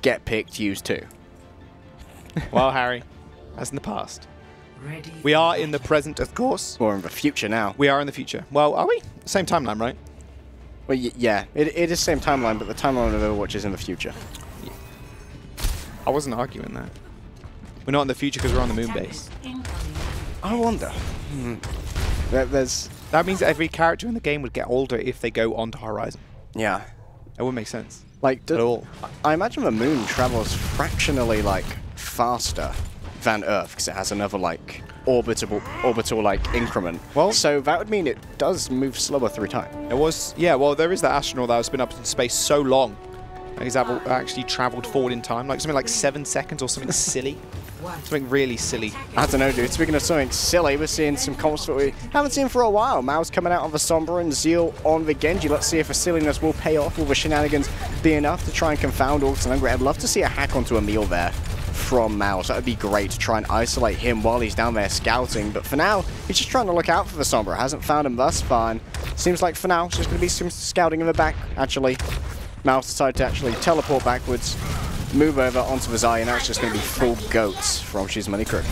get picked, use too. Well, Harry, as in the past. We are in the present, of course. Or in the future now. We are in the future. Well, are we? Same timeline, right? Well, yeah, it is the same timeline, but the timeline of Overwatch is in the future. Yeah. I wasn't arguing that. We're not in the future because we're on the moon base. I wonder. That means that every character in the game would get older if they go onto Horizon. Yeah. That wouldn't make sense. Like, at all. I imagine the moon travels fractionally, like, faster than Earth, because it has another, like, orbital like, increment. Well, so that would mean it does move slower through time. It was, yeah, well, there is that astronaut that has been up in space so long that he's actually traveled forward in time, like something like 7 seconds or something silly. Something really silly. I don't know, dude. Speaking of something silly, we're seeing some comps that we haven't seen for a while. Mao's coming out on the Sombra and Zeal on the Genji. Let's see if the silliness will pay off. Will the shenanigans be enough to try and confound Orgless and Underwood? I'd love to see a hack onto Emil there from Mao. So that would be great to try and isolate him while he's down there scouting. But for now, he's just trying to look out for the Sombra. Hasn't found him thus far. And seems like for now, it's just going to be some scouting in the back, actually. Mao's decided to actually teleport backwards, move over onto the Zai, and now it's just going to be full goats from She's Money Crew.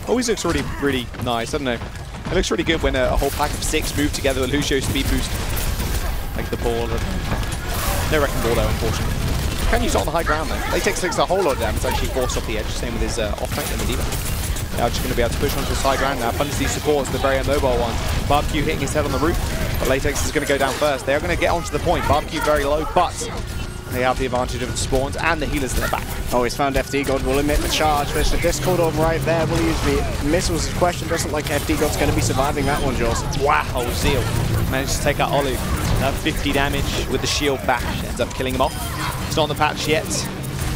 Always looks really nice. I don't know. It looks really good when a whole pack of 6 move together with Lucio's speed boost. Like the ball. No wrecking ball though, unfortunately. Can use it on the high ground though. Latex takes a whole lot of damage to actually force off the edge. Same with his off-tank and the D.Va. Now just going to be able to push onto his high ground now. Punish these supports, the very immobile ones. Barbecue hitting his head on the roof, but Latex is going to go down first. They are going to get onto the point. Barbecue very low, but they have the advantage of the spawns and the healers in their back. Oh, he's found FD God. Will emit the charge. There's the Discord over right there. Will use the missiles. The question doesn't like FD God's going to be surviving that one, Jules. Wow, Zeal managed to take out Olu. 50 damage with the shield bash. Ends up killing him off. It's not on the patch yet,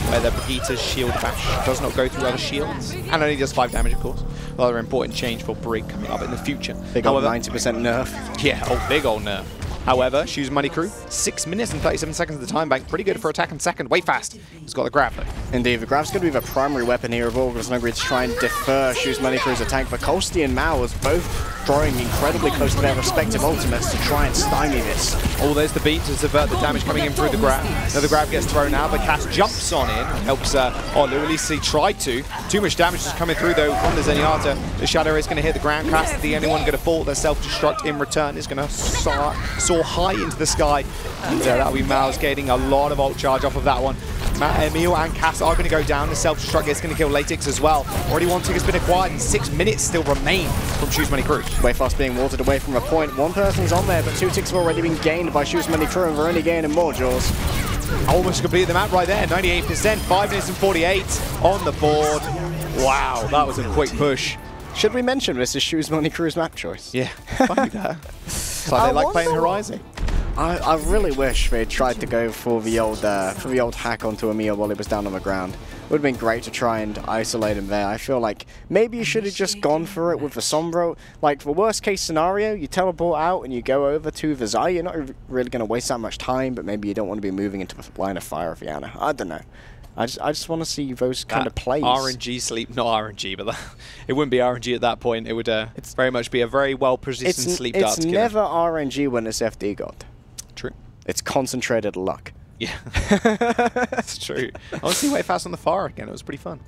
where the Brigitte's shield bash does not go through other shields. And only does 5 damage, of course. Another important change for Brig coming up in the future. Big old 90% nerf. Yeah, big old nerf. However, Shoes Money Crew, 6 minutes and 37 seconds of the time bank. Pretty good for attack and second. Way fast. He's got the grab though. Indeed, the grab's going to be the primary weapon here of Orgless and Underwood to try and defer Shoes Money Crew's attack. But Kolsty and Mao is both drawing incredibly close to their respective ultimates to try and stymie this. Oh, there's the beat to subvert the damage coming in through the grab. Now the grab gets thrown out, but Cass jumps on in. Helps, or at least he tried to. Too much damage is coming through though from the Zenyatta. The Shadow is going to hit the ground. Cass is the only one going to fall. Their self-destruct in return is going to soar high into the sky. And that'll be Mao's getting a lot of ult charge off of that one. Emil and Cass are going to go down. The self-destruct is going to kill Latex as well. Already one tick has been acquired and 6 minutes still remain from Shoes Money Crew. Way fast being watered away from a point. One person's on there, but 2 ticks have already been gained by Shoes Money Crew, and we're only gaining more, Jaws. Almost completed the map right there. 98%, 5 minutes and 48 on the board. Wow, that was a quick push. Should we mention this is Shoes Money Crew's map choice? Yeah, funny that. It's like they like playing Horizon. I really wish they'd tried to go for the old hack onto Emil while he was down on the ground. It would have been great to try and isolate him there. I feel like maybe you should have just gone for it with the Sombra. Like, the worst case scenario, you teleport out and you go over to the Zai. You're not really going to waste that much time, but maybe you don't want to be moving into the line of fire of Yana. I don't know. I just want to see those kind of plays. RNG sleep, not RNG, but it wouldn't be RNG at that point. It would very much be a very well-positioned sleep dart. It's never RNG when it's FD God. True. It's concentrated luck. Yeah, that's true. I want to see way fast on the fire again. It was pretty fun.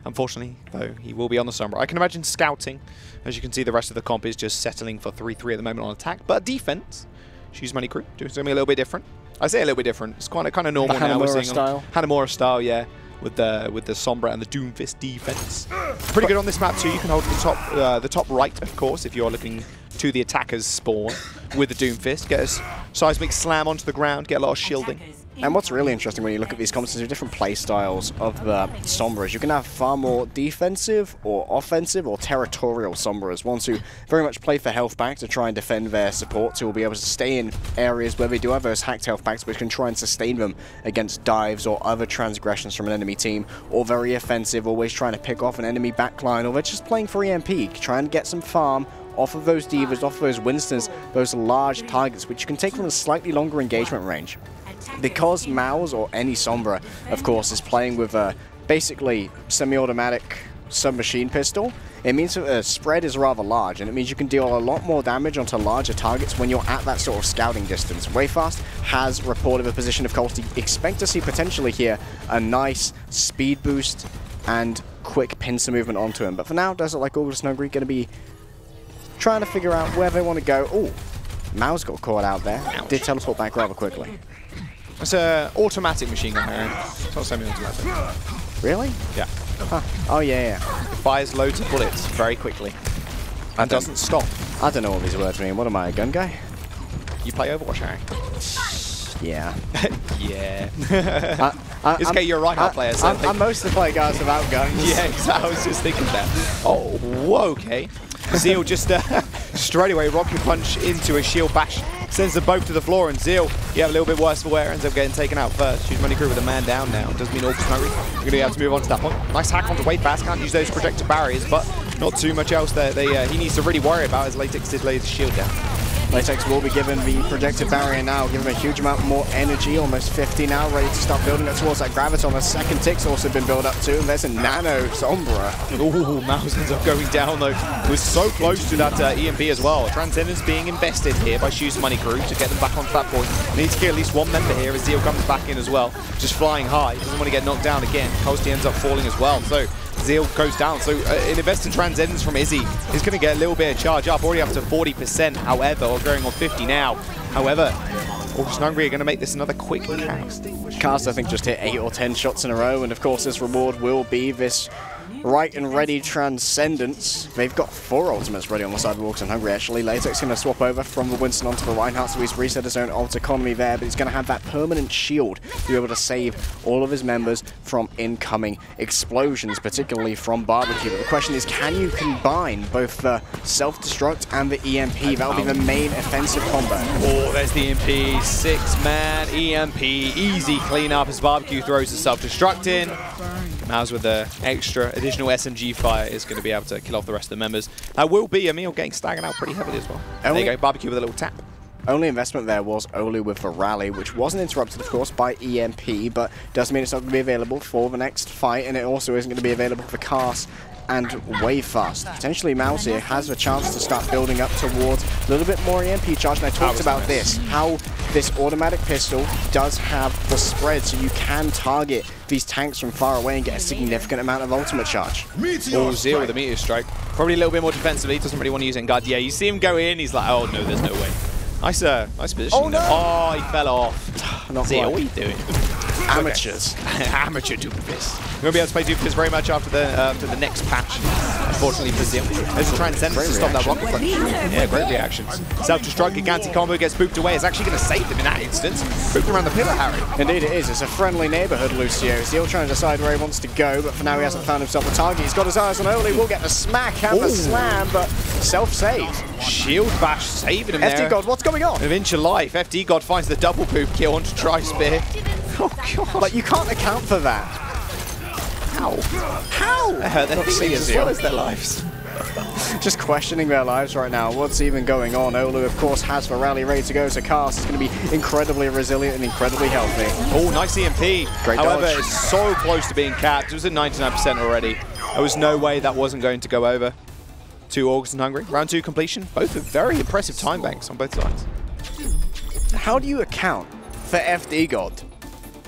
Unfortunately, though, he will be on the Sombra. I can imagine scouting. As you can see, the rest of the comp is just settling for 3-3 at the moment on attack. But defense, Shoes Money Crew, doing something a little bit different. I say a little bit different. It's kind of normal now. We're seeing Hanamura style, yeah, with the Sombra and the Doomfist defense. Pretty good on this map too. You can hold the top right, of course, if you're looking to the attacker's spawn with the Doomfist. Get a seismic slam onto the ground, get a lot of shielding. And what's really interesting when you look at these comps is the different play styles of the Sombras. You can have far more defensive or offensive or territorial Sombras. Ones who very much play for health packs to try and defend their supports, who will be able to stay in areas where they do have those hacked health packs, which can try and sustain them against dives or other transgressions from an enemy team. Or very offensive, always trying to pick off an enemy backline, or they're just playing for EMP, trying to get some farm off of those Divas, off of those Winstons, those large targets, which you can take from a slightly longer engagement range. Because Mao's or any Sombra, of course, is playing with basically semi-automatic submachine pistol, it means that the spread is rather large, and it means you can deal a lot more damage onto larger targets when you're at that sort of scouting distance. Wayfast has reported the position of Colt. Expect to see potentially here a nice speed boost and quick pincer movement onto him. But for now, it does look like Orgless and Hungry going to be trying to figure out where they want to go. Oh, Mao's got caught out there. Ouch. Did teleport back rather quickly. It's an automatic machine gun there. It's not semi-automatic. Really? Yeah. Huh. Oh, yeah. It fires loads of bullets very quickly. And doesn't stop. I don't know what these words mean. What am I, a gun guy? You play Overwatch, Harry? Yeah. Yeah. It's okay, you're a right player, so I'm mostly play guys without guns. Yeah, exactly. I was just thinking that. Oh, whoa, okay. Zeal just straight away rocket punch into a shield bash. Sends them both to the floor, and Zeal, you have a little bit worse for wear, ends up getting taken out first. Huge money crew with a man down now. Does mean Orgless hungry. You're going to be able to move on to that point. Nice hack onto Wade fast. Can't use those projector barriers, but not too much else there. He needs to really worry about as Latex did lay the shield down. Latex will be given the projected barrier now, give him a huge amount more energy, almost 50 now, ready to start building up towards that Graviton. The second tick's also been built up too, and there's a Nano Sombra. Ooh, Mouse ends up going down though. It was so close to that EMP as well. Transcendence being invested here by Shoes Money Crew to get them back onto that point. Need to kill at least one member here as Zeal comes back in as well. Just flying high, doesn't want to get knocked down again. Coasty ends up falling as well. So Zeal goes down. So an invested Transcendence from Izzy is going to get a little bit of charge up, already up to 40%, however, or going on 50 now. However, Orgless and Hungry are going to make this another quick cast. Cast, I think, just hit 8 or 10 shots in a row, and of course this reward will be this Right and ready Transcendence. They've got 4 ultimates ready on the side of Orgless and Hungry, actually. Latex going to swap over from the Winston onto the Reinhardt, so he's reset his own ult economy there, but he's going to have that permanent shield to be able to save all of his members from incoming explosions, particularly from Barbecue. But the question is, can you combine both the self-destruct and the EMP? That'll be the main offensive combo. Oh, there's the EMP. 6-man EMP. Easy cleanup as Barbecue throws the self-destruct in. Mouse with the extra additional SMG fire is going to be able to kill off the rest of the members. That will be Emil getting staggered out pretty heavily as well. There you go, Barbecue with a little tap. Only investment there was Olu with the rally, which wasn't interrupted, of course, by EMP, but doesn't mean it's not going to be available for the next fight, and it also isn't going to be available for Cast and Wayfast. Potentially Mouse here has a chance to start building up towards a little bit more EMP charge, and I talked about this, how this automatic pistol does have the spread, so you can target these tanks from far away and get a significant amount of ultimate charge. Oh, Zeal with a Meteor Strike. Probably a little bit more defensively, doesn't really want to use it in guard. Yeah, you see him go in, he's like, oh no, there's no way. Nice position. Oh, no. Oh, he fell off. Not Zeal, quite. what are you doing? Amateurs. Amateur Doofus. We won't be able to play Doofus very much after the next patch, unfortunately for Zeal. There's a Transcendence to stop that rocket punch. Yeah, great reactions. Self-destruct, Gigantic combo gets booped away. It's actually going to save them in that instance. Booped around the pillar, Harry. Indeed it is. It's a friendly neighbourhood, Lucio. Zeal trying to decide where he wants to go, but for now he hasn't found himself a target. He's got his eyes on Oli. Will get the smack and the slam, but self-save. Shield bash saving him there. FD God, what's going on? An inch of life. FD God finds the double poop kill onto Tri-Spear. Oh, God. Like, you can't account for that. How? How? They're feelings as well as their lives. Just questioning their lives right now. What's even going on? Olu, of course, has the rally ready to go, so Cast is going to be incredibly resilient and incredibly healthy. Oh, nice EMP. Great However, dodge. it's so close to being capped. It was at 99% already. There was no way that wasn't going to go over to Orgless and Hungry. Round 2 completion. Both with very impressive time banks on both sides. How do you account for FD God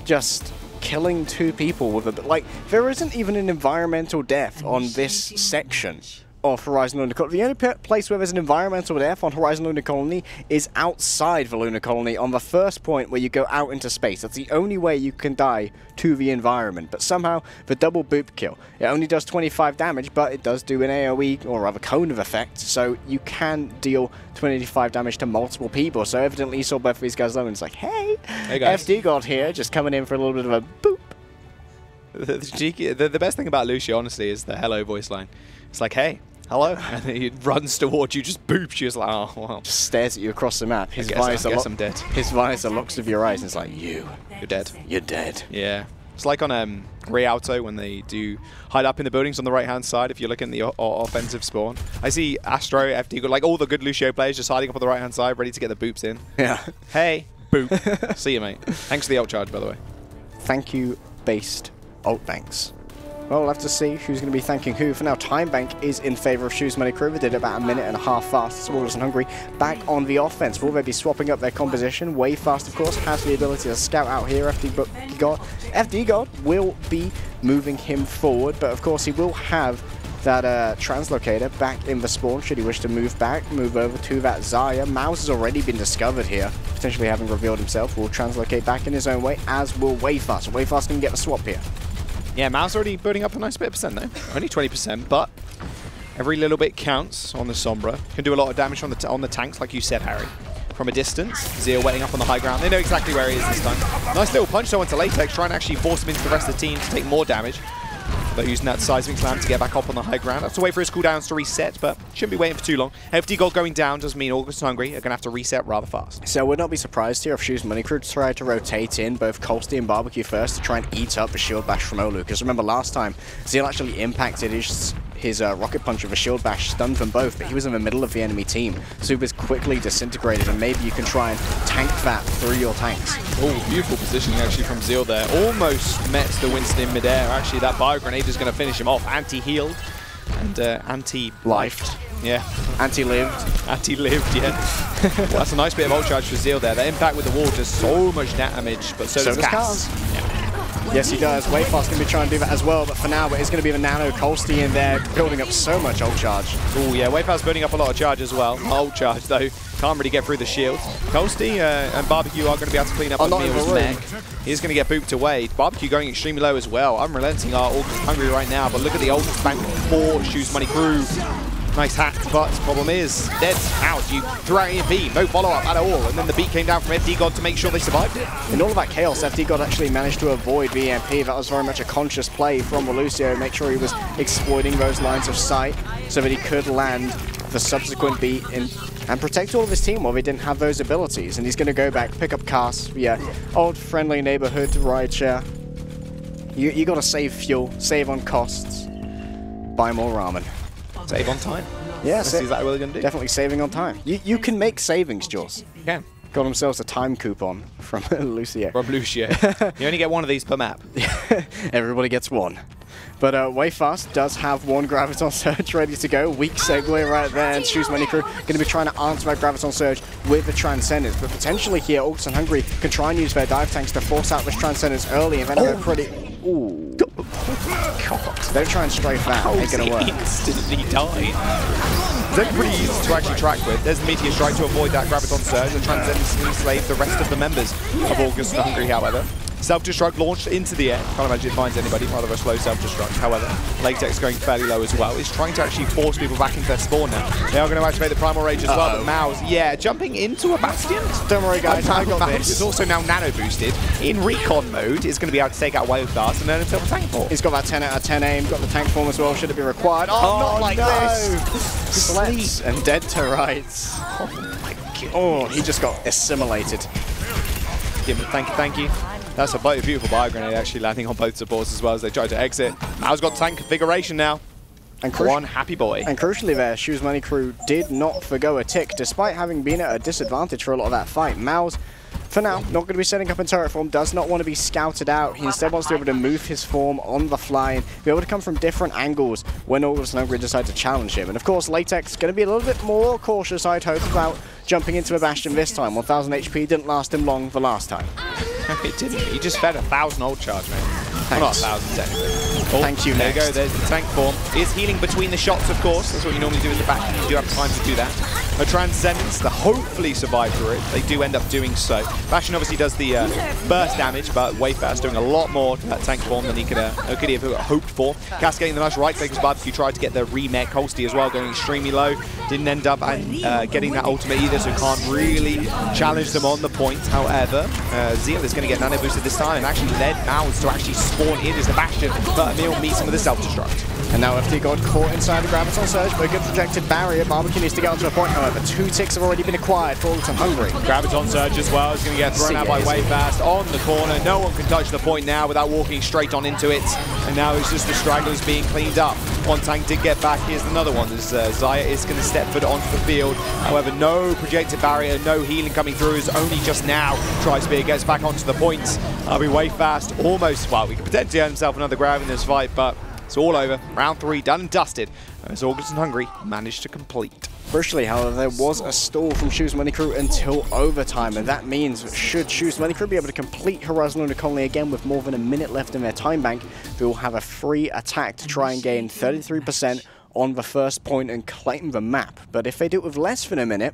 just killing 2 people with a bit? Like, there isn't even an environmental death on this section of Horizon Lunar Colony. The only place where there's an environmental death on Horizon Lunar Colony is outside the Lunar Colony on the first point where you go out into space. That's the only way you can die to the environment. But somehow, the double boop kill, it only does 25 damage, but it does do an AoE, or rather cone of effect, so you can deal 25 damage to multiple people. So evidently you saw both of these guys low, and it's like, hey guys. FD God here, just coming in for a little bit of a boop. The best thing about Lucio, honestly, is the hello voice line. It's like, hey, hello, and then he runs towards you, just boops you. It's like, oh, wow. Just stares at you across the map. His I guess I'm dead. His visor locks of your eyes, and it's like, you're dead. You're dead. Yeah. It's like on Rialto when they do hide up in the buildings on the right-hand side if you look in the offensive spawn. I see Astro, FD, like all the good Lucio players just hiding up on the right-hand side, ready to get the boops in. Yeah. Hey, boop. See you, mate. Thanks for the ult charge, by the way. Thank you, based ult banks. Well, we'll have to see who's going to be thanking who. For now, Time Bank is in favour of Shoes Money Crew. They did about a minute and a half fast. Smallers and Hungry back on the offense. Will they be swapping up their composition? Way Fast, of course, has the ability to scout out here. FD God will be moving him forward, but of course he will have that translocator back in the spawn should he wish to move back, move over to that Xayah. Mouse has already been discovered here, potentially having revealed himself. Will translocate back in his own way, as will Wayfast. Wayfast can get the swap here. Yeah, Mouse already building up a nice bit of percent though. Only 20%, but every little bit counts on the Sombra. Can do a lot of damage on the tanks, like you said, Harry. From a distance, Zeal waiting up on the high ground. They know exactly where he is this time. Nice little punch though onto Latex, trying to actually force him into the rest of the team to take more damage. They're using that seismic slam to get back up on the high ground. Have to wait for his cooldowns to reset, but shouldn't be waiting for too long. FD Gold going down does mean Orgless and Hungry are going to have to reset rather fast. So I would not be surprised here if Shoes Money Crew try to rotate in both Colsty and Barbecue first to try and eat up the shield bash from Olu. Because remember last time, Zeal actually impacted his rocket punch with a shield bash, stunned them both, but he was in the middle of the enemy team. Super's quickly disintegrated, and maybe you can try and tank that through your tanks. Oh, beautiful positioning actually from Zeal there. Almost met the Winston in midair. Actually, that bio grenade is going to finish him off. Anti-healed and anti-lifed. Yeah. Anti-lived. Anti-lived, yeah. Well, that's a nice bit of ult charge for Zeal there. The impact with the wall does so much damage, but so does Cass. Yeah. Yes, he does. Wayfast going to be trying to do that as well, but for now, it's going to be the Nano Colsty in there, building up so much ult charge. Oh, yeah, Wayfast building up a lot of charge as well. Ult charge, though, can't really get through the shield. Colsty and Barbecue are going to be able to clean up on Meal's mech. He's going to get booped away. Barbecue going extremely low as well. Unrelenting are Orgless Hungry right now, but look at the ultimate bank for Shoes Money Crew. Nice hack, but problem is, dead out. You threw out EMP, no follow-up at all, and then the beat came down from FD God to make sure they survived it. In all of that chaos, FD God actually managed to avoid the EMP. That was very much a conscious play from Lucio, make sure he was exploiting those lines of sight so that he could land the subsequent beat in and protect all of his team while they didn't have those abilities. And he's going to go back, pick up Cass, old friendly neighborhood rideshare. You got to save fuel, save on costs, buy more ramen. Save on time. Yeah, is that what we're going to do? Definitely saving on time. You can make savings, Jules. You can. Got themselves a time coupon from Lucio. From Lucio. You only get one of these per map. Everybody gets one. But Wayfast does have one Graviton Surge ready to go. Weak segue right there, and Shoes Money Crew going to be trying to answer that Graviton Surge with the Transcendence. But potentially here, Orgless and Hungry can try and use their dive tanks to force out this Transcendence early, and then they're pretty... Ooh. God. They're trying to strafe that. Ain't going to work. Instantly died. They're pretty easy to actually track with. There's Meteor Strike to avoid that Graviton Surge, and Transcendence enslave the rest of the members of Orgless and Hungry, however. Self-destruct launched into the air. Can't imagine it finds anybody, rather a slow self-destruct. However, Latex going fairly low as well. He's trying to actually force people back into their spawn now. They are going to activate the Primal Rage as well, but Mouse, jumping into a Bastion. Don't worry guys, I got this. It's also now nano boosted. In recon mode, is going to be able to take out Wayfast and earn himself a tank form. He's got that 10 out of 10 aim, got the tank form as well, should it be required. Oh, not like this! Sleeps and dead to rights. Oh my god. Oh, he just got assimilated. Thank you. That's a beautiful bio grenade actually landing on both supports as well as they try to exit. Mao's got tank configuration now. And one happy boy. And crucially there, Shoes Money Crew did not forgo a tick, despite having been at a disadvantage for a lot of that fight. Mao's, for now, not going to be setting up in turret form, does not want to be scouted out. He instead wants to be able to move his form on the fly and be able to come from different angles when Orgless and Hungry decide to challenge him. And of course, Latex going to be a little bit more cautious, I'd hope, about jumping into a Bastion this time. 1000 HP didn't last him long the last time. It didn't. He just fed 1,000 ult charge, man. Well, not 1,000 technically. Oh, thank you, there next. you go, there's the tank form. Is healing between the shots, of course. That's what you normally do with the Bastion. You do have time to do that. A Transcendence to hopefully survive through it. They do end up doing so. Bastion obviously does the burst damage, but Wayfast doing a lot more to that tank form than he could have hoped for. Cass getting the nice right click as Barbecue tried to get the remake. Colsty as well, going extremely low. Didn't end up getting that ultimate either, so can't really challenge them on the point. However, Zeal is going to get nano boosted this time and actually led Mouse to actually spawn in as the Bastion, but Emil meets him with a self-destruct. And now FD God caught inside the Graviton Surge, but a good projected barrier. Barbecue needs to get onto a point, however. 2 ticks have already been acquired for Orgless and Hungry. Graviton Surge as well is going to get thrown out by Wayfast on the corner. No one can touch the point now without walking straight on into it. And now it's just the stragglers being cleaned up. One tank did get back. Here's another one as Xayah is going to step foot onto the field. However, no projected barrier, no healing coming through as only just now Tri-Spear gets back onto the points. Wayfast almost, well, we could potentially earn himself another grab in this fight, but It's all over. Round 3 done and dusted. As Orgless and Hungry managed to complete. Crucially, however, there was a stall from Shoes Money Crew until overtime, and that means should Shoes Money Crew be able to complete Horizon Lunar Colony again with more than a minute left in their time bank, they will have a free attack to try and gain 33% on the first point and claim the map. But if they do it with less than a minute,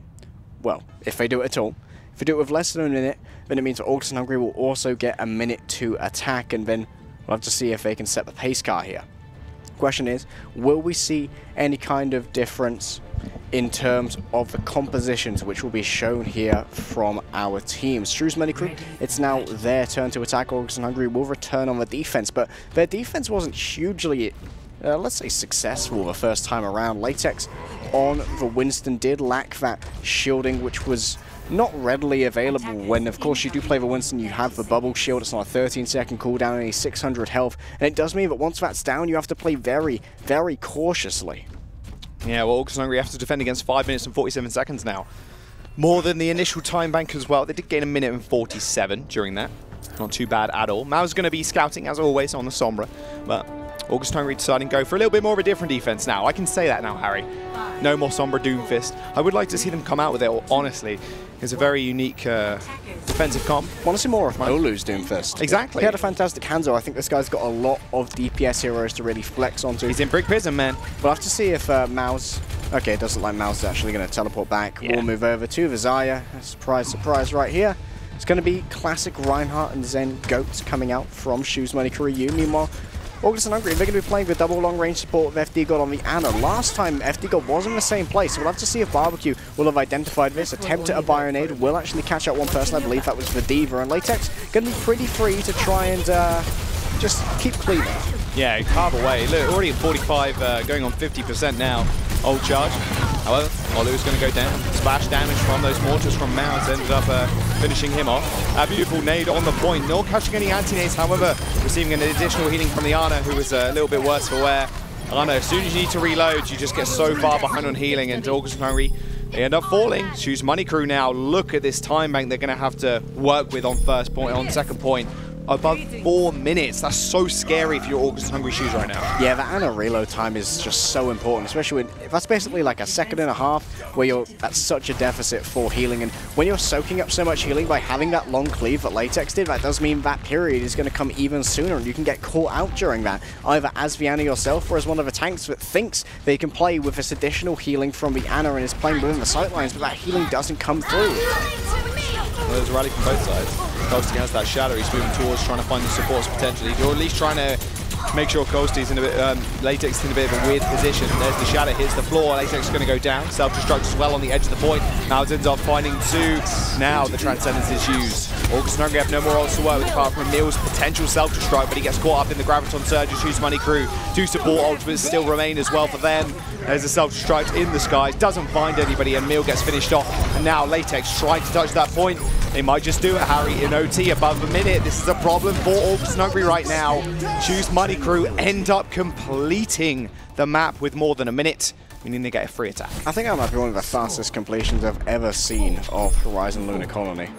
well, if they do it at all, if they do it with less than a minute, then it means Orgless and Hungry will also get a minute to attack, and then we'll have to see if they can set the pace car here. Question is, will we see any kind of difference in terms of the compositions which will be shown here from our teams? Shoes Money Crew, it's now their turn to attack. Orgless and Hungry will return on the defense, but their defense wasn't hugely, let's say, successful the first time around. Latex on the Winston did lack that shielding, which was not readily available when, of course, you do play the Winston, you have the bubble shield. It's on a 13-second cooldown, only 600 health, and it does mean that once that's down, you have to play very, very cautiously. Yeah, well, Orgless and Hungry have to defend against 5 minutes and 47 seconds now. More than the initial time bank as well. They did gain a minute and 47 during that. Not too bad at all. Mao's going to be scouting, as always, on the Sombra, but Orgless and Hungry deciding to go for a little bit more of a different defense now. I can say that now, Harry. No more Sombra Doomfist. I would like to see them come out with it, honestly. It's a very unique defensive comp. Want to see more of Olu's Doomfist. Exactly. He had a fantastic Hanzo. I think this guy's got a lot of DPS heroes to really flex onto. He's in Brick Prison, man. We'll have to see if Mao's... Okay, it doesn't look like Mao's actually going to teleport back. Yeah. We'll move over to the Zarya. Surprise, surprise right here. It's going to be classic Reinhardt and Zen Goats coming out from Shoes Money Crew. Meanwhile, Orgless and Hungry, they're going to be playing with double long-range support with FD God on the Ana. Last time, FD God was in the same place, so we'll have to see if Barbecue will have identified this. Attempt at a Bionade will actually catch out one person. I believe that was the Diva, and Latex going to be pretty free to try and just keep clean. Yeah, carve away. Look, already at 45, going on 50% now. Old charge. However, Olu's going to go down. Splash damage from those mortars from Mao's ended up finishing him off. A beautiful nade on the point. Not catching any anti-nades, however, receiving an additional healing from the Ana, who was a little bit worse for wear. Ana, as soon as you need to reload, you just get so far behind on healing, and Orgless and Hungry, they end up falling. Shoes Money Crew now, look at this time bank they're going to have to work with on first point, on second point. Above 4 minutes. That's so scary if you're Orgless and Hungry Shoes right now. Yeah, the Ana reload time is just so important, especially when that's basically like a second and a half where you're at such a deficit for healing. And when you're soaking up so much healing by having that long cleave that Latex did, that does mean that period is going to come even sooner, and you can get caught out during that, either as the Ana yourself or as one of the tanks that thinks they can play with this additional healing from the Ana and is playing within the sightlines, but that healing doesn't come through. Well, there's a rally from both sides. Ghosty has that shadow. He's moving towards trying to find the supports potentially, or at least trying to make sure Ghosty's in a bit, Latex is in a bit of a weird position. There's the shadow, hits the floor. Latex is going to go down. Self-destruct as well on the edge of the point. Now it ends up finding two. Now the Transcendence is used. Orgless and Hungry have no more ults to work with apart from Emil's potential self-destruct, but he gets caught up in the Graviton Surge. Shoes Money Crew. Two support ultimates still remain as well for them. There's a self-destruct in the skies. Doesn't find anybody, and Emil gets finished off. And now Latex trying to touch that point. They might just do it, Harry, in OT above a minute. This is a problem for Orgless and Hungry right now. Shoes Money Crew end up completing the map with more than a minute, meaning they get a free attack. I think that might be one of the fastest completions I've ever seen of Horizon Lunar Colony.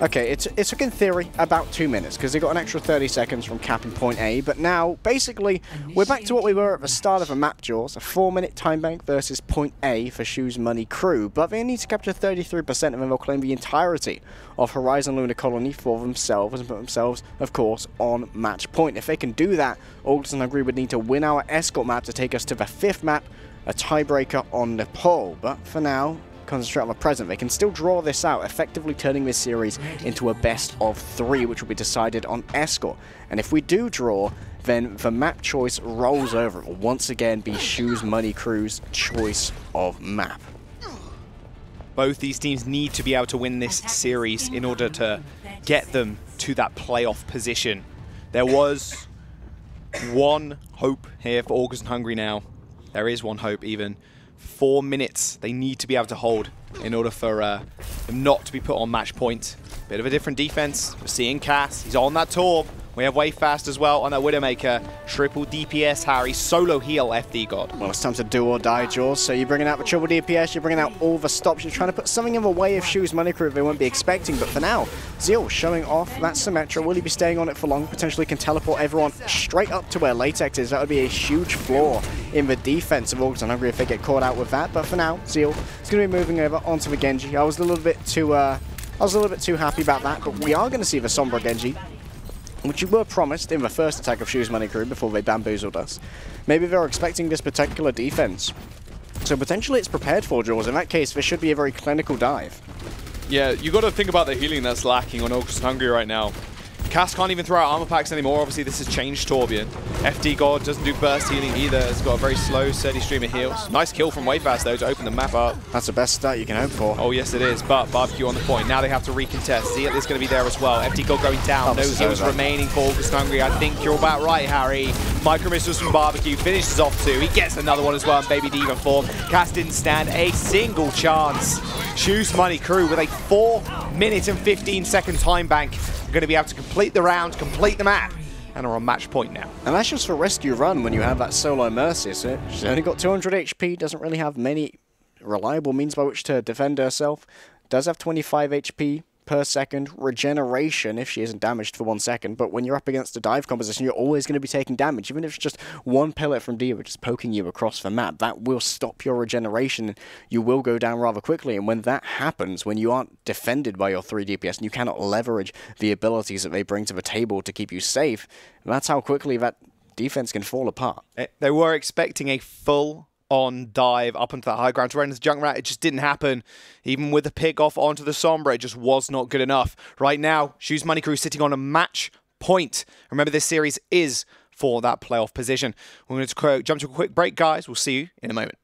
Okay, it took in theory about 2 minutes because they got an extra 30 seconds from capping point A, but now basically we're back to what we were at the start of a map, Jaws, a 4-minute time bank versus point A for Shoes Money Crew, but they need to capture 33% and then they'll claim the entirety of Horizon Lunar Colony for themselves and put themselves, of course, on match point. If they can do that, Orgless and Hungry would need to win our escort map to take us to the 5th map, a tiebreaker on Nepal, but for now, concentrate on the present. They can still draw this out, effectively turning this series into a best of 3, which will be decided on Escort. And if we do draw, then the map choice rolls over. It will once again be Shoes Money Crew's choice of map. Both these teams need to be able to win this series in order to get them to that playoff position. There was one hope here for Orgless and Hungry now. There is one hope even. 4 minutes they need to be able to hold in order for them not to be put on match point. Bit of a different defense. We're seeing Cass. He's on that Torb. We have Wayfast as well on that Widowmaker. Triple DPS Harry, solo heal FD God. Well, it's time to do or die, Jaws. So you're bringing out the triple DPS, you're bringing out all the stops, you're trying to put something in the way of Shu's money crew they won't be expecting. But for now, Zeal showing off that Symmetra. Will he be staying on it for long? Potentially can teleport everyone straight up to where Latex is. That would be a huge flaw in the defense of Orgless. I'm hungry if they get caught out with that. But for now, Zeal is going to be moving over onto the Genji. I was a little bit too happy about that, but we are going to see the Sombra Genji, which you were promised in the first attack of Shu's money crew before they bamboozled us. Maybe they're expecting this particular defense. So potentially it's prepared for, Jaws. In that case, this should be a very clinical dive. Yeah, you got to think about the healing that's lacking on Orgless and Hungry right now. Cass can't even throw out armor packs anymore. Obviously, this has changed Torbjorn. FD God doesn't do burst healing either. It's got a very slow, steady stream of heals. Nice kill from Wayfast, though, to open the map up. That's the best start you can hope for. Oh, yes, it is. But Barbecue on the point. Now they have to recontest. Zeal is going to be there as well. FD God going down. No heals remaining for Orgless and Hungry. I think you're about right, Harry. Micro missiles from Barbecue. Finishes off 2. He gets another one as well in Baby Demon form. Cass didn't stand a single chance. Shu's money crew with a 4-minute and 15-second time bank. Going to be able to complete the round, complete the map, and are on match point now. And that's just for rescue run when you have that solo Mercy. So she's only got 200 HP, doesn't really have many reliable means by which to defend herself. Does have 25 HP per second regeneration if she isn't damaged for 1 second, but when you're up against a dive composition, you're always going to be taking damage. Even if it's just one pellet from Diva just poking you across the map, that will stop your regeneration. You will go down rather quickly, and when that happens, when you aren't defended by your 3 DPS and you cannot leverage the abilities that they bring to the table to keep you safe, that's how quickly that defense can fall apart. They were expecting a full on dive up onto that high ground to run into the Junkrat. It just didn't happen. Even with the pick off onto the Sombra, it just was not good enough. Right now, Shu's money crew sitting on a match point. Remember, this series is for that playoff position. We're going to jump to a quick break, guys. We'll see you in a moment.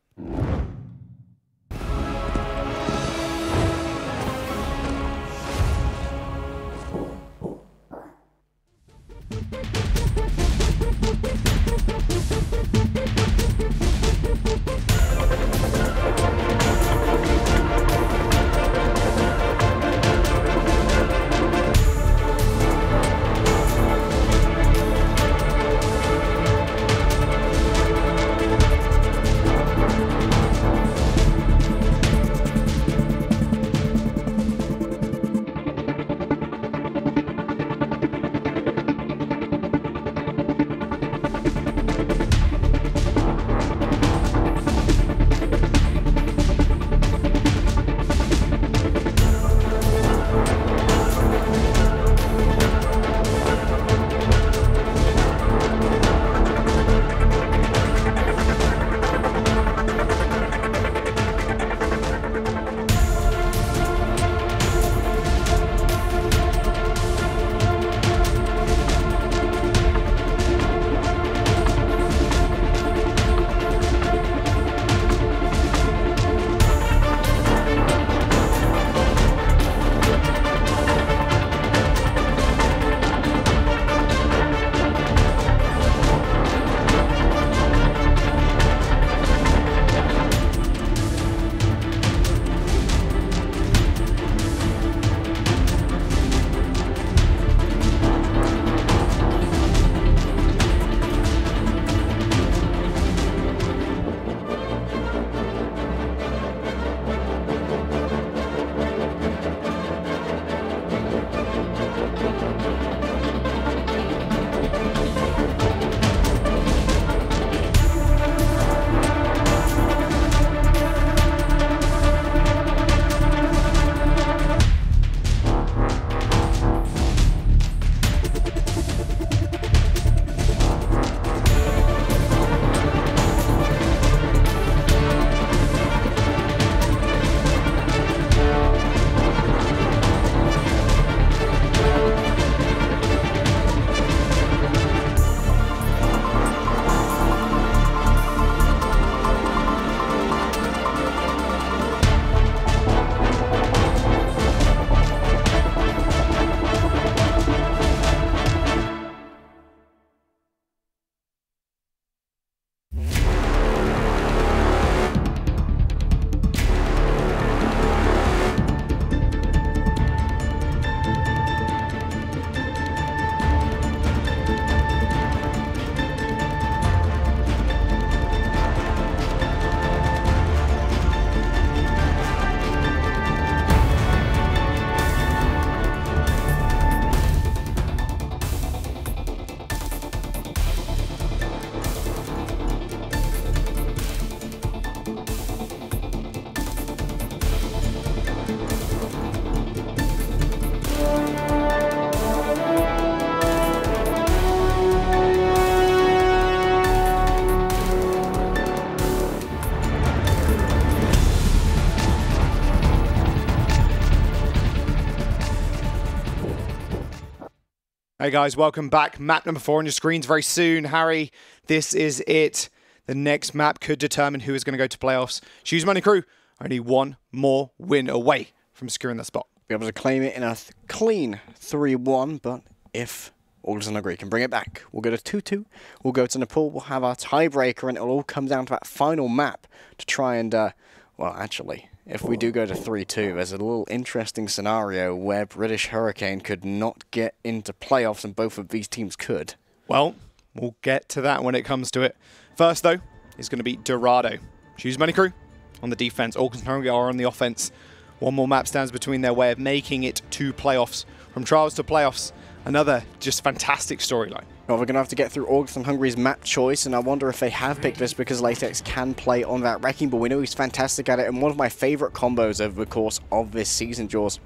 Hey guys, welcome back. Map number 4 on your screens very soon. Harry, this is it. The next map could determine who is going to go to playoffs. Shoes Money Crew, only one more win away from securing that spot. Be able to claim it in a clean 3-1, but if Orgless and Legday can bring it back, we'll go to 2-2. We'll go to Nepal, we'll have our tiebreaker, and it'll all come down to that final map to try and, well, actually, if we do go to 3-2, there's a little interesting scenario where British Hurricane could not get into playoffs, and both of these teams could. Well, we'll get to that when it comes to it. First, though, is going to be Dorado. Shoes Money Crew on the defense. Orgless and Hungary are on the offense. One more map stands between their way of making it to playoffs. From trials to playoffs, another just fantastic storyline. Well, we're going to have to get through Orgless and Hungary's map choice, and I wonder if they have picked this because Latex can play on that Wrecking Ball. We know he's fantastic at it, and one of my favourite combos over the course of this season, Jaws,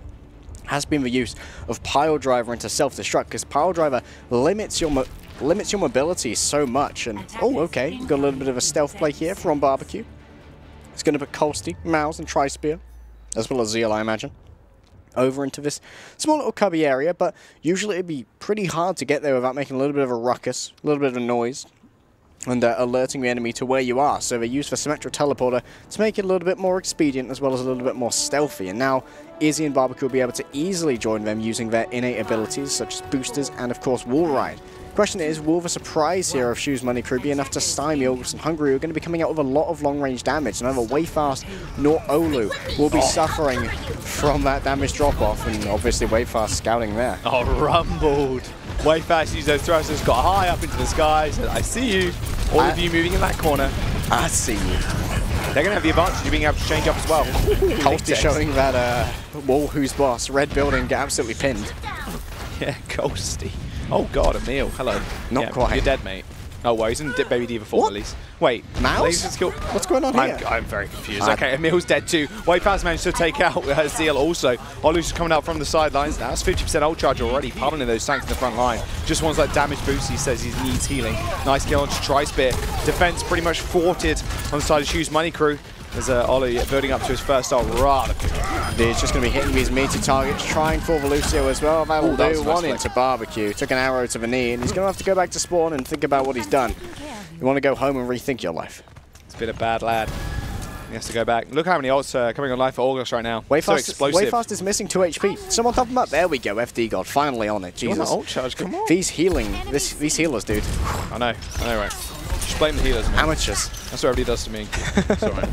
has been the use of Pile Driver into Self-Destruct, because Pile Driver limits your mobility so much. And, oh, okay, we've got a little bit of a stealth play here from Barbecue. It's going to put Colsty, Mouse, and Tri-Spear, as well as Zeal, I imagine, over into this small little cubby area, but usually it'd be pretty hard to get there without making a little bit of a ruckus, a little bit of a noise, and alerting the enemy to where you are. So they use the Symmetric Teleporter to make it a little bit more expedient as well as a little bit more stealthy. And now Izzy and Barbecue will be able to easily join them using their innate abilities such as boosters and of course Wall Ride. Question is, will the surprise here of Shoes Money Crew be enough to stymie Orgless and Hungary, who are going to be coming out with a lot of long-range damage? Neither Wayfast nor Olu will be suffering from that damage drop-off, and obviously Wayfast scouting there. Oh, rumbled. Wayfast used those thrusters, got high up into the sky, said, I see you. All of you moving in that corner. I see you. They're going to have the advantage of being able to change up as well. Colsty showing that Wall Who's Boss. Red building get absolutely pinned. Yeah, Colsty. Oh god, Emil, hello. Not quite. You're dead, mate. Oh, well, he's in Baby Diva form at least. Wait, Mouse? What's going on here? I'm very confused. Okay, Emil's dead too. Wayfast managed to take out Zeal also. Olu's coming out from the sidelines. That's 50% ult charge already, pummeling those tanks in the front line. Just wants that damage boost. He says he needs healing. Nice kill onto Tri-Spear. Defense pretty much forted on the side of Shoes Money Crew. There's Olu building up to his first ult rather quickly. He's just going to be hitting these meaty targets, trying for Lucio as well. That will do. One into Barbecue. Took an arrow to the knee, and he's going to have to go back to spawn and think about what he's done. You want to go home and rethink your life. It's been a bad lad. He has to go back. Look how many ults are coming on life for Orgless right now. Wayfast, so explosive. Wayfast is missing 2 HP. Someone top him up. There we go. FD God finally on it. Jesus. Ult charge, come on. These healers, dude. I know, right. Just blame the healers, man. Amateurs. That's what everybody does to me. It's alright.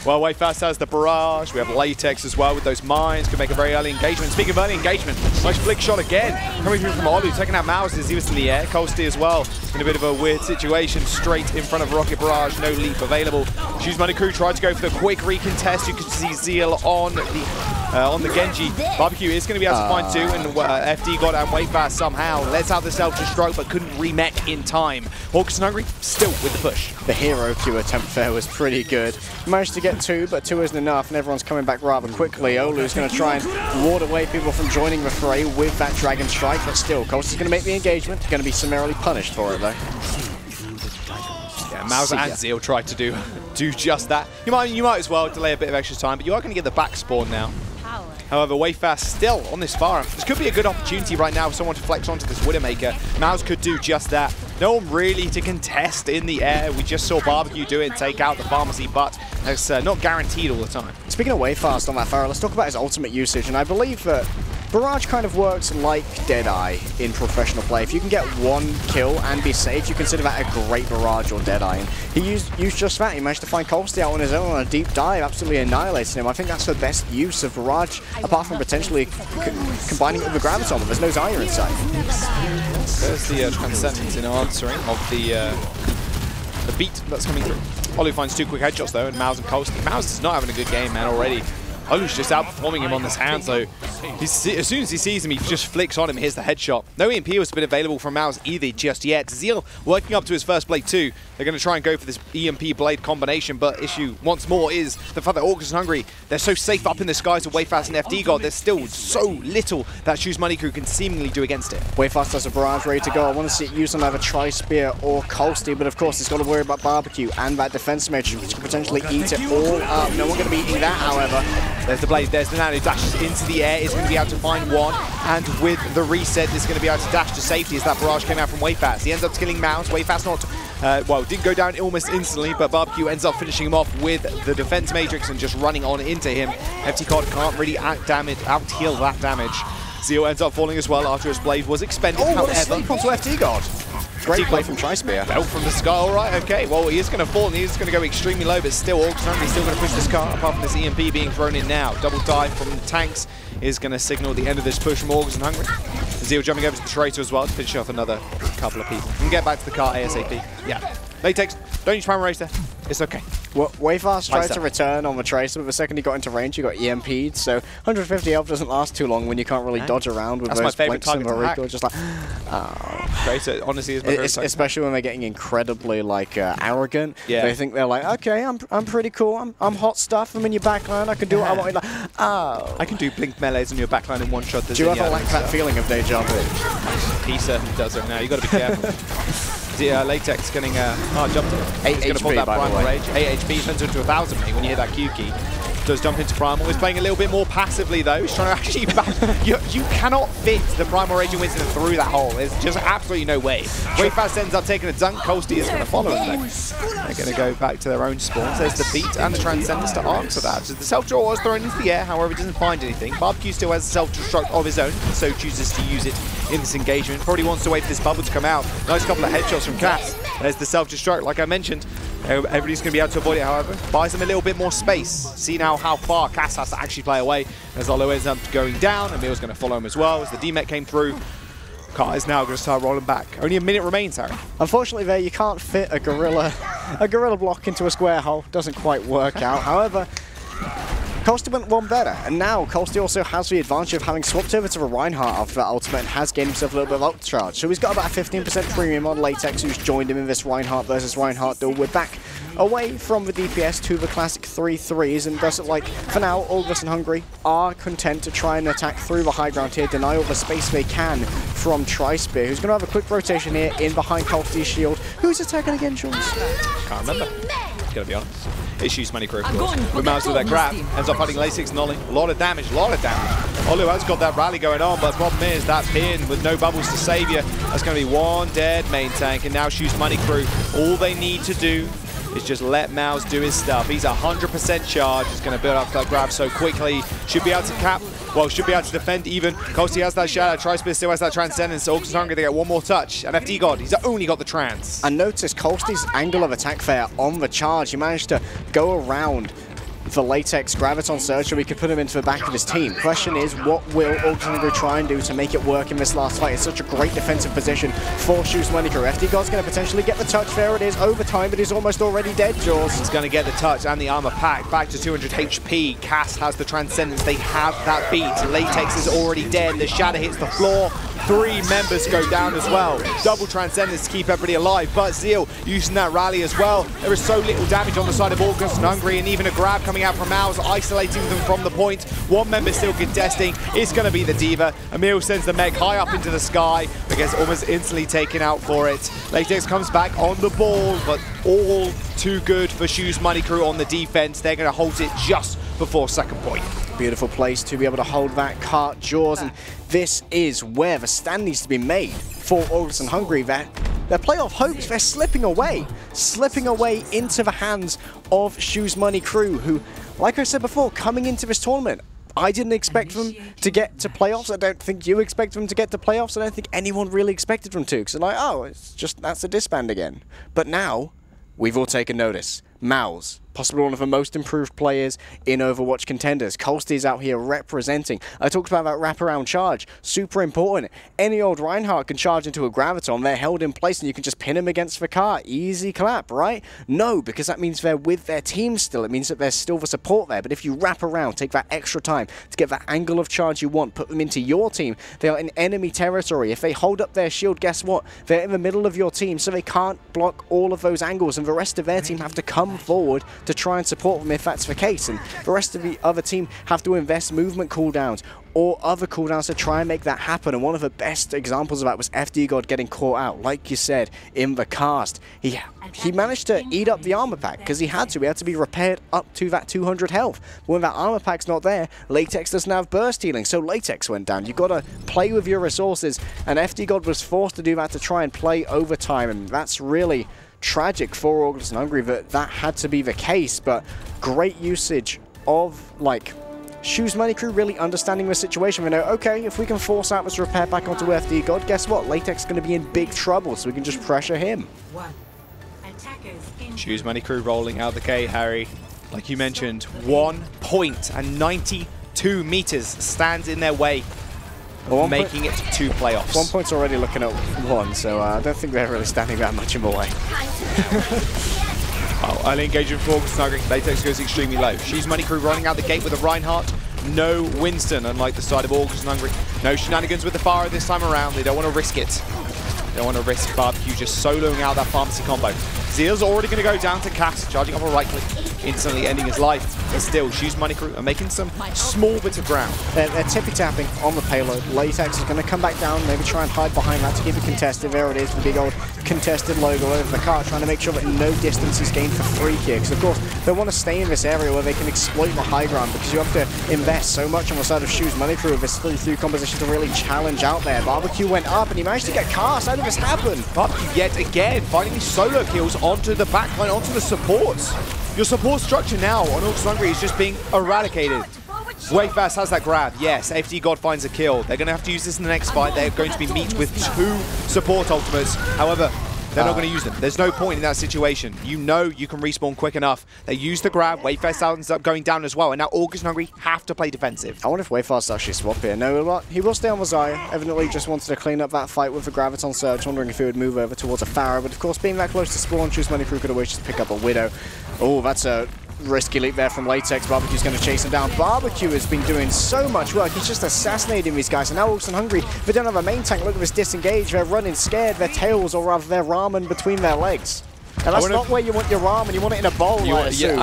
Well, Wayfast has the barrage. We have Latex as well with those mines. Could make a very early engagement. Speaking of early engagement, nice flick shot again. Coming through from Olu, taking out Mouse as he was in the air. Colsty as well. In a bit of a weird situation. Straight in front of Rocket Barrage. No leap available. Shoes Money Crew tried to go for the quick recontest. You can see Zeal on the Genji. Barbecue is going to be able to find 2, and FD got and Wayfast somehow lets out the self-destruct but couldn't remech in time. Orgless and Hungary still with the push. The hero Q attempt there was pretty good. Managed to get 2, but 2 isn't enough, and everyone's coming back rather quickly. Olu's going to try and ward away people from joining the fray with that Dragon Strike, but still, Colsty's going to make the engagement. Going to be summarily punished for it, though. Yeah, Mouse and Zeal tried to do just that. You might as well delay a bit of extra time, but you are going to get the back spawn now. However, Wayfast still on this farm. This could be a good opportunity right now for someone to flex onto this Widowmaker. Mouse could do just that. No one really to contest in the air. We just saw Barbecue do it and take out the Pharmacy, but it's not guaranteed all the time. Speaking of Wayfast on that Pharaoh, let's talk about his ultimate usage, and I believe that Barrage kind of works like Deadeye in professional play. If you can get 1 kill and be safe, you consider that a great Barrage or Deadeye. And he used just that. He managed to find Colsty out on his own on a deep dive, absolutely annihilating him. I think that's the best use of Barrage, apart from potentially combining it with the Graviton, but there's no Zarya inside. There's the Transcendence in answering of the beat that's coming through. Olu finds 2 quick headshots though, and Mouse and Colsty. Mouse is not having a good game, man, already. Olu's just outperforming him on this hand, so as soon as he sees him, he just flicks on him and hits the headshot. No EMP has been available from Mouse either just yet. Zeal working up to his first blade too. They're going to try and go for this EMP blade combination, but issue once more is the fact that Orgless and Hungary, they're so safe up in the skies of Wayfast and FD God. There's still so little that Shoes Money Crew can seemingly do against it. Wayfast has a barrage ready to go. I want to see it used on either Tri-Spear or Colsty, but of course it's got to worry about Barbecue and that defense matrix, which could potentially eat it all up. No one going to be eating that, however. There's the blade, there's the nano, dashes into the air, is going to be able to find one, and with the reset is going to be able to dash to safety as that barrage came out from Wayfast. He ends up killing Mouse. Wayfast not, well, didn't go down almost instantly, but Barbecue ends up finishing him off with the defense matrix and just running on into him. FTCOD can't really out-heal that damage. Zeal ends up falling as well after his blade was expended. Oh, what a sleep onto FTGod. Great play from Tri-Spear. Fell from the sky, all right, okay. Well, he is going to fall and he is going to go extremely low, but still, Orgless Hungry still going to push this car, apart from this EMP being thrown in now. Double dive from the tanks is going to signal the end of this push from Orgless and Hungry. Zeal jumping over to the Traitor as well to finish off another couple of people. And get back to the car ASAP. Yeah. Latex, don't use Primal Rage there. It's okay. Well, Wayfast tried to return on the Tracer, but the second he got into range, he got EMP'd, so 150 health doesn't last too long when you can't really dodge around with those blinks and the recoil. Just like, oh. Tracer, honestly, is my favorite target. Especially when they're getting incredibly, like, arrogant. Yeah. They think they're like, okay, I'm pretty cool, I'm hot stuff, I'm in your backline, I can do what I want. Like, oh. I can do blink melees on your backline in one shot. Do you ever like that feeling of deja vu? He certainly does it now. You've got to be careful. Latex getting jumped. 8 He's going to pull HP, that by the Primal way. Rage. 8 HP turns into 1,000 when you hit that Q key. Does jump into Primal. He's playing a little bit more passively though. He's trying to actually you cannot fit the Primal Rage and Winston through that hole. There's just absolutely no way. Wayfast ends up taking a dunk. Colsty is going to follow him though. They're going to go back to their own spawns. There's the beat and the Transcendence to answer that. So the self-draw was thrown into the air, however, he doesn't find anything. Barbecue still has a self-destruct of his own, so chooses to use it in this engagement. Probably wants to wait for this bubble to come out. Nice couple of headshots from Cass. There's the self-destruct, like I mentioned. Everybody's going to be able to avoid it, however. Buys them a little bit more space. See now how far Cass has to actually play away. As Olo ends up going down, and Emil's going to follow him as well. As the DMET came through, Car is now going to start rolling back. Only a minute remains, Harry. Unfortunately there, you can't fit a gorilla block into a square hole. Doesn't quite work out. However, Colsty went one better, and now Colsty also has the advantage of having swapped over to the Reinhardt after that ultimate and has gained himself a little bit of ult charge. So he's got about a 15% premium on Latex, who's joined him in this Reinhardt versus Reinhardt duel. We're back away from the DPS to the classic 3-3s, and does it like, for now, Orgless and Hungry are content to try and attack through the high ground here, deny all the space they can from Tri-Spear, who's going to have a quick rotation here in behind Colsty's shield. Who's attacking again, Sean? Can't remember. Gotta be honest. Issues Money Crew, of course. With Mouse with that grab, ends up fighting Lasix Nolly. A lot of damage, Olu has got that rally going on, but the problem is that pin with no bubbles to save you. That's going to be one dead main tank, and now Shoes Money Crew. All they need to do is just let Mouse do his stuff. He's 100% charged. He's going to build up that grab so quickly. Should be able to cap. Well, should be able to defend even. Colsty has that shadow. Tri-Spear still has that Transcendence. Orgless Hungry, they get one more touch. And FTGod, he's only got the trans. And notice Colsty's angle of attack there on the charge. He managed to go around the Latex Graviton Surge so we could put him into the back of his team. Question is, what will Orgless Hungry try and do to make it work in this last fight? It's such a great defensive position for Shoes Money Crew. FTGod's going to potentially get the touch. There it is, overtime, but he's almost already dead, Jaws. He's going to get the touch and the armor pack back to 200 HP. Cass has the Transcendence. They have that beat. Latex is already dead. The shadow hits the floor. 3 members go down as well. Double Transcendence to keep everybody alive, but Zeal using that rally as well. There is so little damage on the side of Orgless and Hungry, and even a grab coming out from Mouse, isolating them from the point. One member still contesting. It's going to be the Diva. Emil sends the mech high up into the sky, but gets almost instantly taken out for it. Latex comes back on the ball, but all too good for Shoes Money Crew on the defense. They're going to hold it just before second point. Beautiful place to be able to hold that cart, Jaws, and this is where the stand needs to be made for Orgless and Hungry. Their playoff hopes, they're slipping away into the hands of Shoes Money Crew, who, like I said before, coming into this tournament, I didn't expect them to get to playoffs. I don't think you expect them to get to playoffs. I don't think anyone really expected them to, because they're like, oh, it's just, that's a disband again. But now, we've all taken notice. Mouse, possibly one of the most improved players in Overwatch Contenders. Colsty's out here representing. I talked about that wraparound charge. Super important. Any old Reinhardt can charge into a Graviton. They're held in place and you can just pin them against the car. Easy clap, right? No, because that means they're with their team still. It means that there's still the support there. But if you wrap around, take that extra time to get that angle of charge you want, put them into your team. They are in enemy territory. If they hold up their shield, guess what? They're in the middle of your team, so they can't block all of those angles, and the rest of their team have to come forward to try and support them if that's the case, and the rest of the other team have to invest movement cooldowns, or other cooldowns to try and make that happen. And one of the best examples of that was FD God getting caught out, like you said, in the cast. He managed to eat up the armor pack because he had to. He had to be repaired up to that 200 health. But when that armor pack's not there, Latex doesn't have burst healing, so Latex went down. You've got to play with your resources, and FD God was forced to do that to try and play overtime, and that's really tragic for Orgless and Hungry that had to be the case. But great usage of, like, Shoes Money Crew really understanding the situation. We know, okay, if we can force out this repair back onto FD God, guess what? Latex is going to be in big trouble, so we can just pressure him. Shoes Money Crew rolling out the gate, Harry. Like you mentioned, 1 point and 92 meters stands in their way, making it to playoffs. 1 point's already looking at 1, so I don't think they're really standing that much in the way. Oh, early engagement for Orgless and Hungry. Latex goes extremely low. Shoes Money Crew running out the gate with a Reinhardt. No Winston, unlike the side of Orgless and Hungry. No shenanigans with the Fire this time around. They don't want to risk it. They don't want to risk Barbecue just soloing out that pharmacy combo. Zeal's already going to go down to Cass, charging up a right click, instantly ending his life. But still, Shoes Money Crew are making some small bits of ground. They're tippy-tapping on the payload. Latex is going to come back down, maybe try and hide behind that to keep it contested. There it is, the big old contested logo over the car, trying to make sure that no distance is gained for free here. Because, of course, they want to stay in this area where they can exploit the high ground, because you have to invest so much on the side of Shoes Money Crew with this 3-3 composition to really challenge out there. Barbecue went up, and he managed to get Cast. How did this happen? Barbecue yet again, finding these solo kills onto the backline, onto the supports. Your support structure now on Orgless and Hungry is just being eradicated. Wayfast has that grab. Yes, FD God finds a kill. They're going to have to use this in the next fight. They're going to be met with 2 support ultimates. However, they're not going to use them. There's no point in that situation. You know you can respawn quick enough. They use the grab. Wayfast ends up going down as well. And now Orgless and Hungry have to play defensive. I wonder if Wayfast actually swap here. No, what? He will stay on the Zaya. Evidently just wanted to clean up that fight with the Graviton Surge, wondering if he would move over towards a Pharaoh. But of course, being that close to spawn, Shoes Money Crew could always just pick up a Widow. Oh, that's a risky leap there from Latex. Barbecue's going to chase him down. Barbecue has been doing so much work. He's just assassinating these guys. And now Orgless and Hungry, they don't have a main tank. Look at this disengage. They're running scared. Their tails, or rather their ramen between their legs. And that's not where you want your ramen. You want it in a bowl, I assume.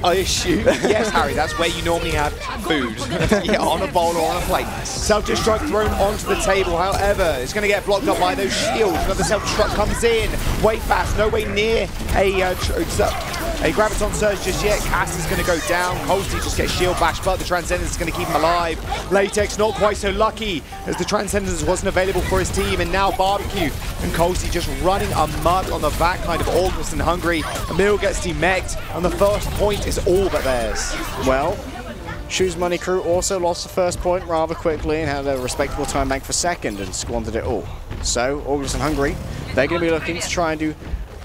I assume. Yes, Harry, that's where you normally have food. Yeah, on a bowl or on a plate. Self-destruct thrown onto the table. However, it's going to get blocked up by those shields. Another self-destruct comes in. Wayfast, no way near a Graviton Surge just yet. Cass is going to go down. Colsey just gets shield bashed, but the Transcendence is going to keep him alive. Latex not quite so lucky, as the Transcendence wasn't available for his team, and now Barbecue and Colsey just running amok on the back kind of Orgless and Hungry. Emil gets demeched, and the first point is all but theirs. Well, Shoes Money Crew also lost the first point rather quickly and had a respectable time back for second and squandered it all. So, Orgless and Hungry, they're going to be looking to try and do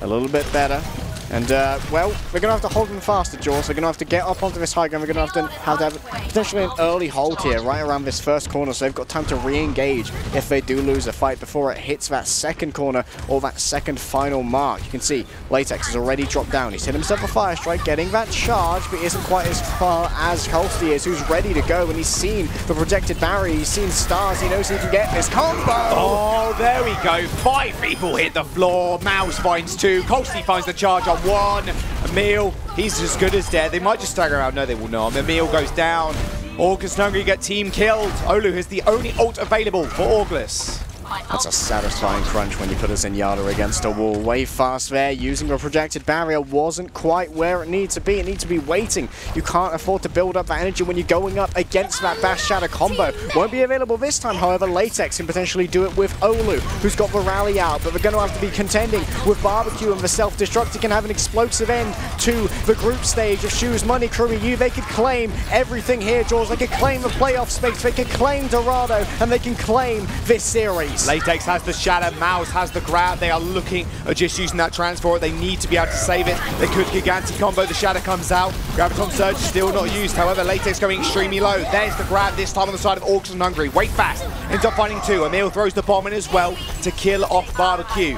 a little bit better. And, well, we're going to have to hold them faster, Jaws. We're going to have to get up onto this high ground. We're going to have potentially an early hold here, right around this first corner, so they've got time to re-engage if they do lose a fight before it hits that second corner or that second final mark. You can see Latex has already dropped down. He's hit himself a Fire Strike, getting that charge, but he isn't quite as far as Colsey is, who's ready to go, and he's seen the projected barrier. He's seen stars. He knows he can get this combo. Oh, there we go. 5 people hit the floor. Mouse finds 2. Colsey finds the charge on 1. Emil, he's as good as dead. They might just stagger out. No, they will not. Emil goes down. Orgless and Hungry get team killed. Olu is the only ult available for Orgless. That's a satisfying crunch when you put us in Yada against a wall. Way fast there, using a projected barrier wasn't quite where it needs to be. It needs to be waiting. You can't afford to build up that energy when you're going up against that Bash Shatter combo. Won't be available this time, however. Latex can potentially do it with Olu, who's got the rally out, but they're going to have to be contending with Barbecue and the self-destruct. He can have an explosive end to the group stage of Shoes Money Crew. They could claim everything here, Jaws. They could claim the playoff space, they could claim Dorado, and they can claim this series. Latex has the shatter, Mouse has the grab. They are looking at just using that transport. They need to be able to save it. They could Gigantic combo. The shatter comes out. Graviton Surge still not used. However, Latex going extremely low. There's the grab, this time on the side of Orgless and Hungry. Wait fast. Ends up finding 2. Emil throws the bomb in as well to kill off Barbecue.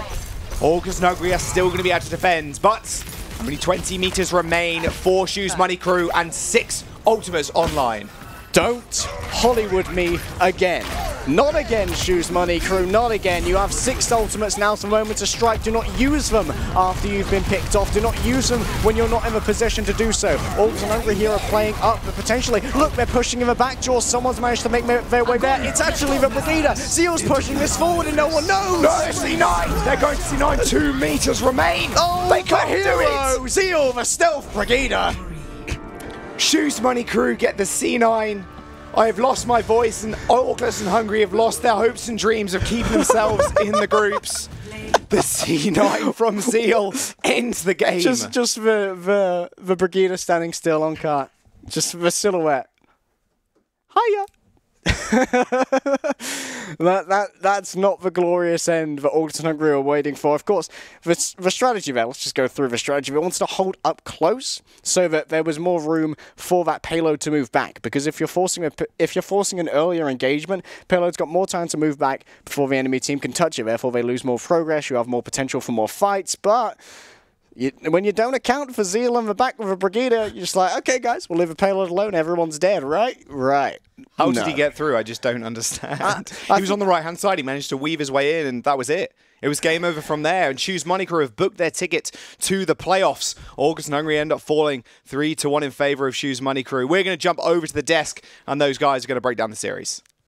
Orgless and Hungry are still going to be able to defend, but only 20 meters remain for Shoes Money Crew and 6 ultimates online. Don't Hollywood me again. Not again, Shoes Money Crew, not again. You have 6 ultimates now, so moments to strike. Do not use them after you've been picked off. Do not use them when you're not in a position to do so. Orgless and Hungry here are playing up, but potentially, look, they're pushing in the back door. Someone's managed to make their way there. It's actually the Brigida. Zeal's pushing this forward and no one knows. No, C9! They're going to C9. 2 meters remain. Oh, they can't do it. Zeal, the stealth Brigida. Shoes Money Crew get the C9. I have lost my voice, and Orgless and Hungry have lost their hopes and dreams of keeping themselves in the groups. The C9 from Zeal ends the game. Just the Brigida standing still on cart. Just the silhouette. Hiya. That's not the glorious end that Orgless and Hungry are waiting for. Of course, the strategy there, let's just go through the strategy. It wants to hold up close so that there was more room for that payload to move back. Because if you're forcing an earlier engagement, payload's got more time to move back before the enemy team can touch it. Therefore, they lose more progress. You have more potential for more fights. But when you don't account for Zeal on the back with a Brigida, you're just like, okay, guys, we'll leave a payload alone. Everyone's dead, right? Right. How did he get through? I just don't understand. He was on the right-hand side. He managed to weave his way in, and that was it. It was game over from there, and Shoes Money Crew have booked their ticket to the playoffs. Orgless and Hungry end up falling 3-1 in favor of Shoes Money Crew. We're going to jump over to the desk, and those guys are going to break down the series.